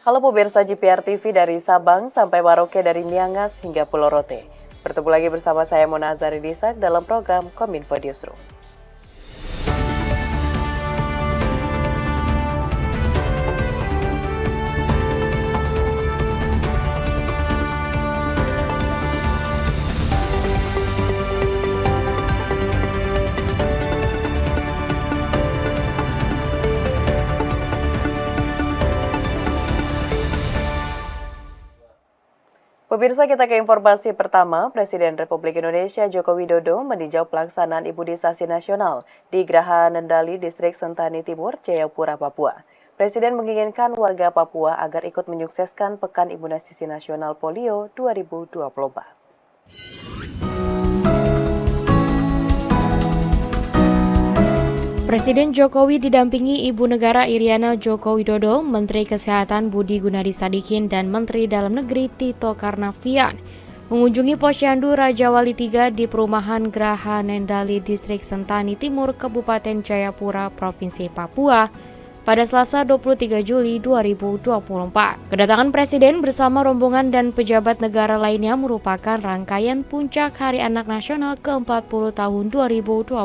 Halo pemirsa GPR TV dari Sabang sampai Maroke dari Niangas hingga Pulau Rote. Bertemu lagi bersama saya Mona Azari Disak dalam program Kominfo Newsroom. Pemirsa, kita ke informasi pertama. Presiden Republik Indonesia Joko Widodo meninjau pelaksanaan imunisasi nasional di Geraha Nendali, Distrik Sentani Timur, Jayapura, Papua. Presiden menginginkan warga Papua agar ikut menyukseskan Pekan Imunisasi Nasional Polio 2024. Presiden Jokowi didampingi Ibu Negara Iriana Joko Widodo, Menteri Kesehatan Budi Gunadi Sadikin, dan Menteri Dalam Negeri Tito Karnavian mengunjungi Posyandu Raja Wali III di perumahan Geraha Nendali, Distrik Sentani Timur, Kabupaten Jayapura, Provinsi Papua, pada Selasa 23 Juli 2024. Kedatangan Presiden bersama rombongan dan pejabat negara lainnya merupakan rangkaian puncak Hari Anak Nasional ke-40 tahun 2024.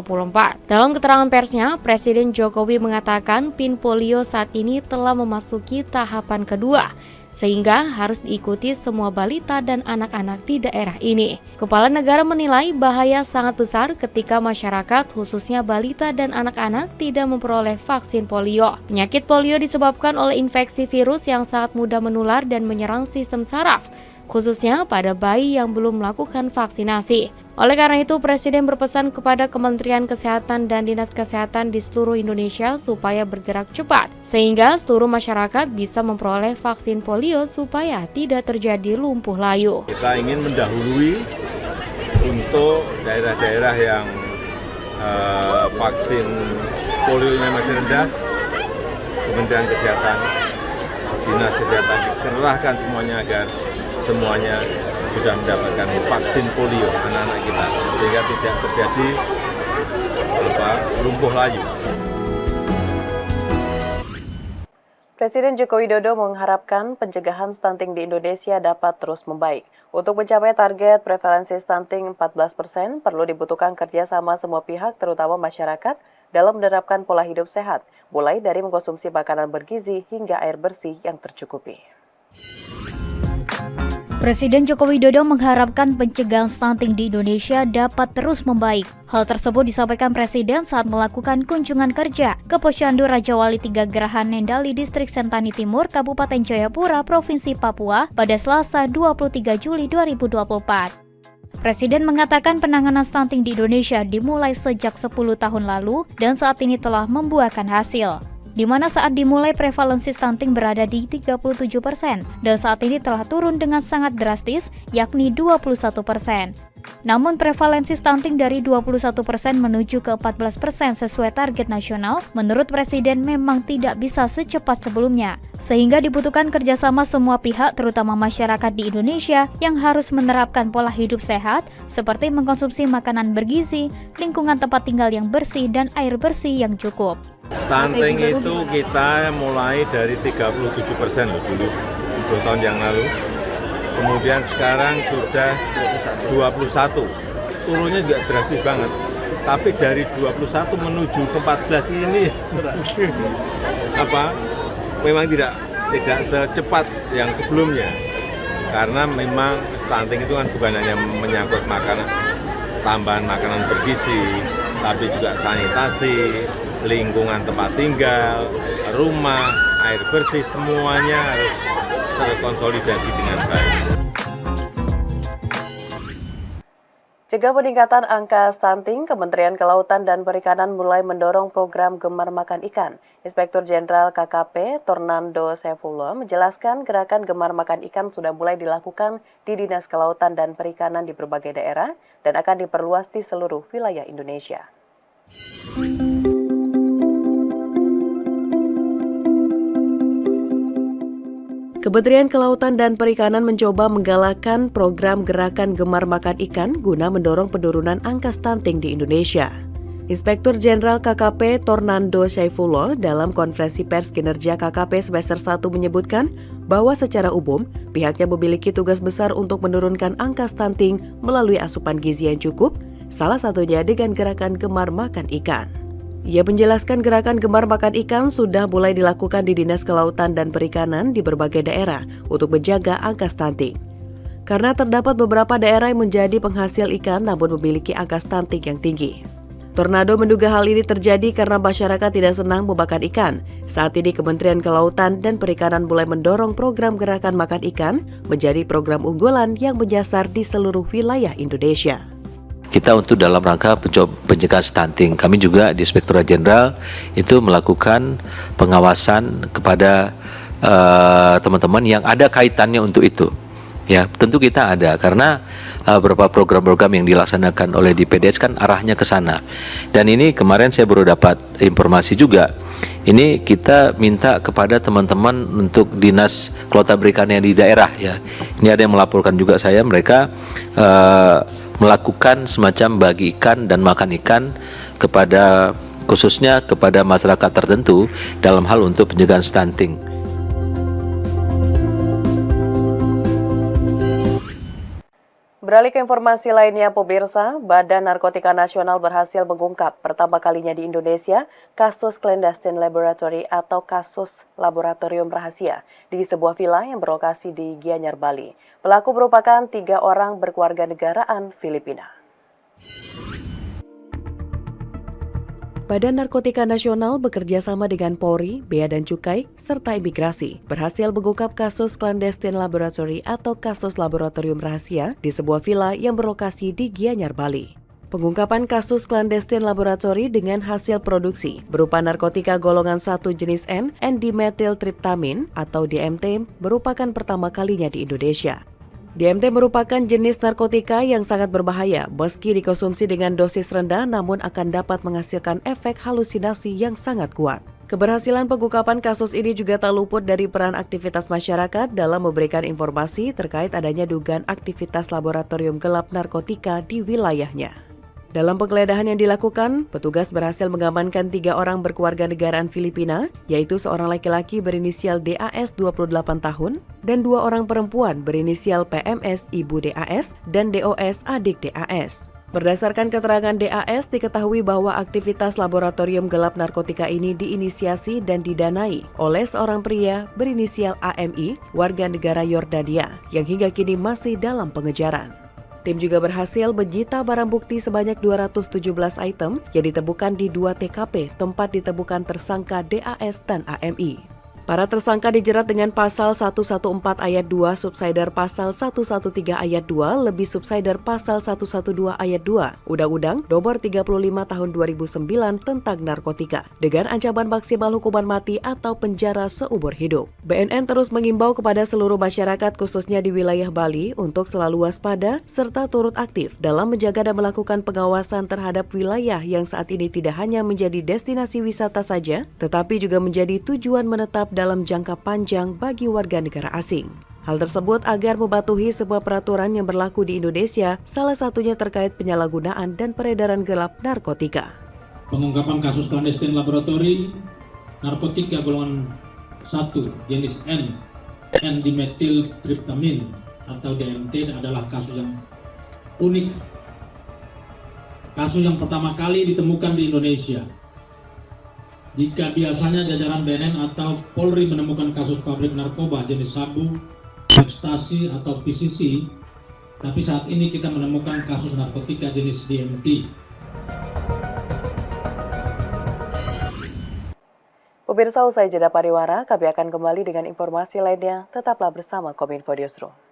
Dalam keterangan persnya, Presiden Jokowi mengatakan PIN polio saat ini telah memasuki tahapan kedua, sehingga harus diikuti semua balita dan anak-anak di daerah ini. Kepala negara menilai bahaya sangat besar ketika masyarakat, khususnya balita dan anak-anak, tidak memperoleh vaksin polio. Penyakit polio disebabkan oleh infeksi virus yang sangat mudah menular dan menyerang sistem saraf, khususnya pada bayi yang belum melakukan vaksinasi. Oleh karena itu, Presiden berpesan kepada Kementerian Kesehatan dan Dinas Kesehatan di seluruh Indonesia supaya bergerak cepat, sehingga seluruh masyarakat bisa memperoleh vaksin polio supaya tidak terjadi lumpuh layu. Kita ingin mendahului untuk daerah-daerah yang vaksin polionya masih rendah, Kementerian Kesehatan, Dinas Kesehatan dikerahkan semuanya agar semuanya sudah mendapatkan vaksin polio anak-anak kita, sehingga tidak terjadi lumpuh layu. Presiden Joko Widodo mengharapkan pencegahan stunting di Indonesia dapat terus membaik. Untuk mencapai target prevalensi stunting 14%, perlu dibutuhkan kerjasama semua pihak, terutama masyarakat, dalam menerapkan pola hidup sehat, mulai dari mengkonsumsi makanan bergizi hingga air bersih yang tercukupi. Presiden Joko Widodo mengharapkan pencegahan stunting di Indonesia dapat terus membaik. Hal tersebut disampaikan Presiden saat melakukan kunjungan kerja ke Posyandu Raja Wali III Geraha Nendali, Distrik Sentani Timur, Kabupaten Jayapura, Provinsi Papua pada Selasa 23 Juli 2024. Presiden mengatakan penanganan stunting di Indonesia dimulai sejak 10 tahun lalu dan saat ini telah membuahkan hasil, di mana saat dimulai prevalensi stunting berada di 37% dan saat ini telah turun dengan sangat drastis, yakni 21%. Namun prevalensi stunting dari 21% menuju ke 14% sesuai target nasional, menurut Presiden memang tidak bisa secepat sebelumnya, sehingga dibutuhkan kerjasama semua pihak, terutama masyarakat di Indonesia yang harus menerapkan pola hidup sehat seperti mengkonsumsi makanan bergizi, lingkungan tempat tinggal yang bersih, dan air bersih yang cukup. Stunting itu kita mulai dari 37% dulu, 10 tahun yang lalu. Kemudian sekarang sudah 21, turunnya juga drastis banget. Tapi dari 21 menuju ke 14 ini memang tidak secepat yang sebelumnya. Karena memang stunting itu kan bukan hanya menyangkut tambahan makanan bergizi, tapi juga sanitasi, lingkungan tempat tinggal, rumah, air bersih, semuanya harus terkonsolidasi dengan baik. Cegah peningkatan angka stunting, Kementerian Kelautan dan Perikanan mulai mendorong program Gemar Makan Ikan. Inspektur Jenderal KKP Tornando Saifullah menjelaskan gerakan Gemar Makan Ikan sudah mulai dilakukan di Dinas Kelautan dan Perikanan di berbagai daerah dan akan diperluas di seluruh wilayah Indonesia. Kementerian Kelautan dan Perikanan mencoba menggalakkan program Gerakan Gemar Makan Ikan guna mendorong penurunan angka stunting di Indonesia. Inspektur Jenderal KKP Tornando Saifullah dalam konferensi pers kinerja KKP semester 1 menyebutkan bahwa secara umum pihaknya memiliki tugas besar untuk menurunkan angka stunting melalui asupan gizi yang cukup, salah satunya dengan gerakan gemar makan ikan. Ia menjelaskan gerakan gemar makan ikan sudah mulai dilakukan di Dinas Kelautan dan Perikanan di berbagai daerah untuk menjaga angka stunting. Karena terdapat beberapa daerah yang menjadi penghasil ikan namun memiliki angka stunting yang tinggi. Tornado menduga hal ini terjadi karena masyarakat tidak senang memakan ikan. Saat ini Kementerian Kelautan dan Perikanan mulai mendorong program gerakan makan ikan menjadi program unggulan yang menyasar di seluruh wilayah Indonesia. Kita untuk dalam rangka pencegahan stunting, kami juga di Inspektorat Jenderal itu melakukan pengawasan kepada teman-teman yang ada kaitannya untuk itu. Ya, tentu kita ada karena beberapa program-program yang dilaksanakan oleh DPDS kan arahnya ke sana. Dan ini kemarin saya baru dapat informasi juga. Ini kita minta kepada teman-teman untuk Dinas Kelautan Perikanan di daerah ya. Ini ada yang melaporkan juga saya mereka melakukan semacam bagi ikan dan makan ikan kepada khususnya kepada masyarakat tertentu dalam hal untuk pencegahan stunting. Beralih ke informasi lainnya, pemirsa, Badan Narkotika Nasional berhasil mengungkap pertama kalinya di Indonesia kasus clandestine laboratory atau kasus laboratorium rahasia di sebuah villa yang berlokasi di Gianyar, Bali. Pelaku merupakan 3 orang berkewarganegaraan Filipina. Badan Narkotika Nasional bekerja sama dengan Polri, Bea dan Cukai, serta Imigrasi berhasil mengungkap kasus clandestine laboratory atau kasus laboratorium rahasia di sebuah villa yang berlokasi di Gianyar, Bali. Pengungkapan kasus clandestine laboratory dengan hasil produksi berupa narkotika golongan 1 jenis N, N-dimethyltryptamine atau DMT, merupakan pertama kalinya di Indonesia. DMT merupakan jenis narkotika yang sangat berbahaya meski dikonsumsi dengan dosis rendah namun akan dapat menghasilkan efek halusinasi yang sangat kuat. Keberhasilan pengungkapan kasus ini juga tak luput dari peran aktivitas masyarakat dalam memberikan informasi terkait adanya dugaan aktivitas laboratorium gelap narkotika di wilayahnya. Dalam penggeledahan yang dilakukan, petugas berhasil mengamankan 3 orang berkewarganegaraan Filipina, yaitu seorang laki-laki berinisial DAS 28 tahun dan 2 orang perempuan berinisial PMS ibu DAS dan DOS adik DAS. Berdasarkan keterangan DAS, diketahui bahwa aktivitas laboratorium gelap narkotika ini diinisiasi dan didanai oleh seorang pria berinisial AMI, warga negara Yordania, yang hingga kini masih dalam pengejaran. Tim juga berhasil menyita barang bukti sebanyak 217 item yang ditemukan di 2 TKP tempat ditemukan tersangka DAS dan AMI. Para tersangka dijerat dengan pasal 114 ayat 2 subsider pasal 113 ayat 2 lebih subsider pasal 112 ayat 2 Undang-Undang Nomor 35 Tahun 2009 tentang narkotika dengan ancaman maksimal hukuman mati atau penjara seumur hidup. BNN terus mengimbau kepada seluruh masyarakat khususnya di wilayah Bali untuk selalu waspada serta turut aktif dalam menjaga dan melakukan pengawasan terhadap wilayah yang saat ini tidak hanya menjadi destinasi wisata saja tetapi juga menjadi tujuan menetap dalam jangka panjang bagi warga negara asing. Hal tersebut agar mematuhi sebuah peraturan yang berlaku di Indonesia, salah satunya terkait penyalahgunaan dan peredaran gelap narkotika. Pengungkapan kasus clandestine laboratori narkotika golongan 1 jenis N, N-dimethyltryptamine atau DMT adalah kasus yang unik. Kasus yang pertama kali ditemukan di Indonesia. Jika biasanya jajaran BNN atau Polri menemukan kasus pabrik narkoba jenis sabu, ekstasi atau PCC, tapi saat ini kita menemukan kasus narkotika jenis DMT. Pemirsa, usai jeda pariwara, kami akan kembali dengan informasi lainnya. Tetaplah bersama Kominfo Newsroom.